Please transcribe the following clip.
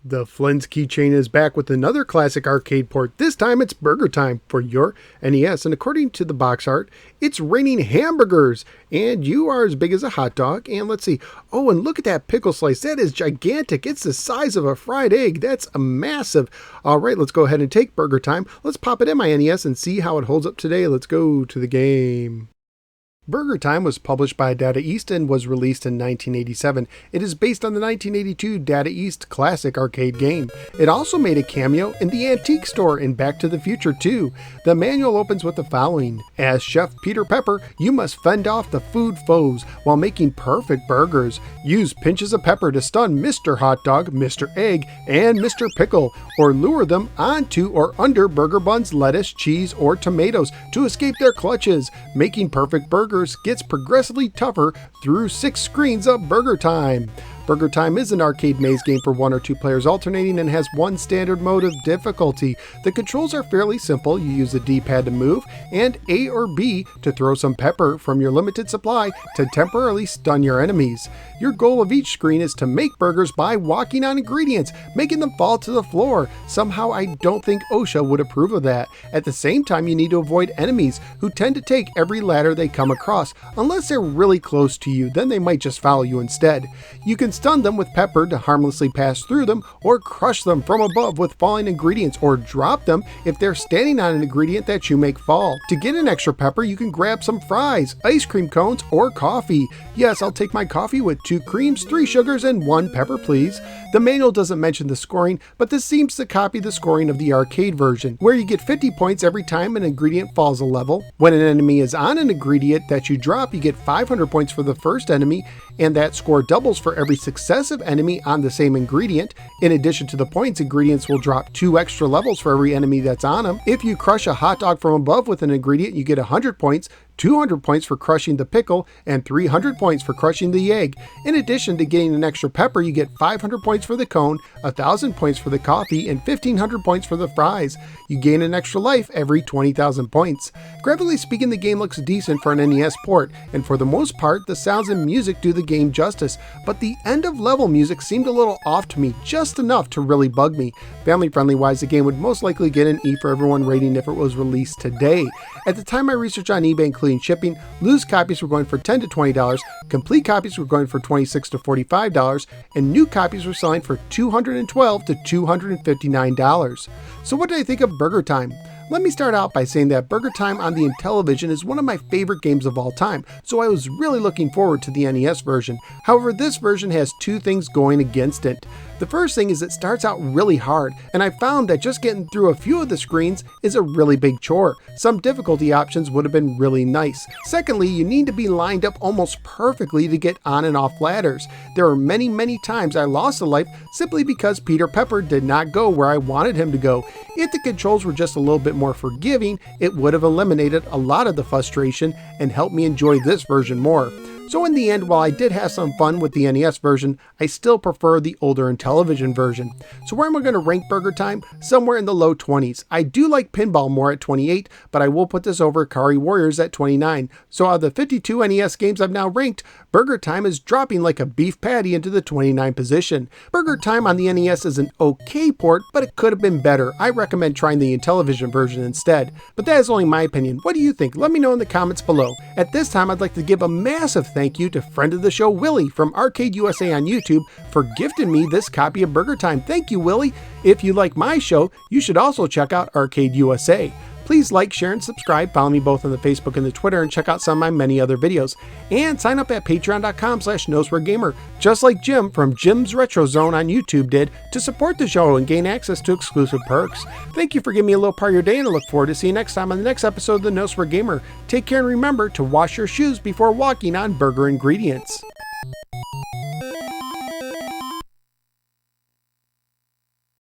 The Flynn's Keychain is back with another classic arcade port. This time it's Burgertime for your NES, and according to the box art, it's raining hamburgers, and you are as big as a hot dog. And let's see, oh, and look at that pickle slice. That is gigantic. It's the size of a fried egg. That's a massive. All right, let's go ahead and take Burgertime. Let's pop it in my NES and see how it holds up today. Let's go to the game. Burgertime was published by Data East and was released in 1987. It is based on the 1982 Data East classic arcade game. It also made a cameo in the Antique Store in Back to the Future 2. The manual opens with the following. As Chef Peter Pepper, you must fend off the food foes while making perfect burgers. Use pinches of pepper to stun Mr. Hot Dog, Mr. Egg, and Mr. Pickle, or lure them onto or under burger buns, lettuce, cheese, or tomatoes to escape their clutches. Making perfect burgers gets progressively tougher through 6 screens of Burgertime. Burgertime is an arcade maze game for 1 or 2 players alternating and has 1 standard mode of difficulty. The controls are fairly simple. You use the D-pad to move and A or B to throw some pepper from your limited supply to temporarily stun your enemies. Your goal of each screen is to make burgers by walking on ingredients, making them fall to the floor. Somehow I don't think OSHA would approve of that. At the same time, you need to avoid enemies who tend to take every ladder they come across. Unless they're really close to you, then they might just follow you instead. You can stun them with pepper to harmlessly pass through them, or crush them from above with falling ingredients, or drop them if they're standing on an ingredient that you make fall. To get an extra pepper, you can grab some fries, ice cream cones, or coffee. Yes, I'll take my coffee with 2 creams, 3 sugars, and 1 pepper, please. The manual doesn't mention the scoring, but this seems to copy the scoring of the arcade version, where you get 50 points every time an ingredient falls a level. When an enemy is on an ingredient that you drop, you get 500 points for the first enemy, and that score doubles for every successive enemy on the same ingredient. In addition to the points, ingredients will drop 2 extra levels for every enemy that's on them. If you crush a hot dog from above with an ingredient, you get 100 points, 200 points for crushing the pickle, and 300 points for crushing the egg. In addition to getting an extra pepper, you get 500 points for the cone, 1,000 points for the coffee, and 1,500 points for the fries. You gain an extra life every 20,000 points. Graphically speaking, the game looks decent for an NES port, and for the most part, the sounds and music do the game justice, but the end of level music seemed a little off to me, just enough to really bug me. Family friendly wise, the game would most likely get an E for everyone rating if it was released today. At the time my research on eBay including shipping, loose copies were going for $10 to $20, complete copies were going for $26 to $45, and new copies were selling for $212 to $259. So what did I think of Burgertime? Let me start out by saying that Burgertime on the Intellivision is one of my favorite games of all time, so I was really looking forward to the NES version. However, this version has 2 things going against it. The first thing is it starts out really hard, and I found that just getting through a few of the screens is a really big chore. Some difficulty options would have been really nice. Secondly, you need to be lined up almost perfectly to get on and off ladders. There are many times I lost a life simply because Peter Pepper did not go where I wanted him to go. If the controls were just a little bit more forgiving, it would have eliminated a lot of the frustration and helped me enjoy this version more. So in the end, while I did have some fun with the NES version, I still prefer the older Intellivision version. So where am I going to rank Burgertime? Somewhere in the low 20s. I do like Pinball more at 28, but I will put this over Akari Warriors at 29. So out of the 52 NES games I've now ranked, Burgertime is dropping like a beef patty into the 29th position. Burgertime on the NES is an okay port, but it could have been better. I recommend trying the Intellivision version instead. But that is only my opinion. What do you think? Let me know in the comments below. At this time, I'd like to give a massive thank you to friend of the show Willie from Arcade USA on YouTube for gifting me this copy of Burgertime. Thank you, Willie. If you like my show, you should also check out Arcade USA. Please like, share, and subscribe. Follow me both on the Facebook and the Twitter, and check out some of my many other videos. And sign up at patreon.com/NoSwearGamer, just like Jim from Jim's Retro Zone on YouTube did, to support the show and gain access to exclusive perks. Thank you for giving me a little part of your day, and I look forward to seeing you next time on the next episode of the No Swear Gamer. Take care and remember to wash your shoes before walking on burger ingredients.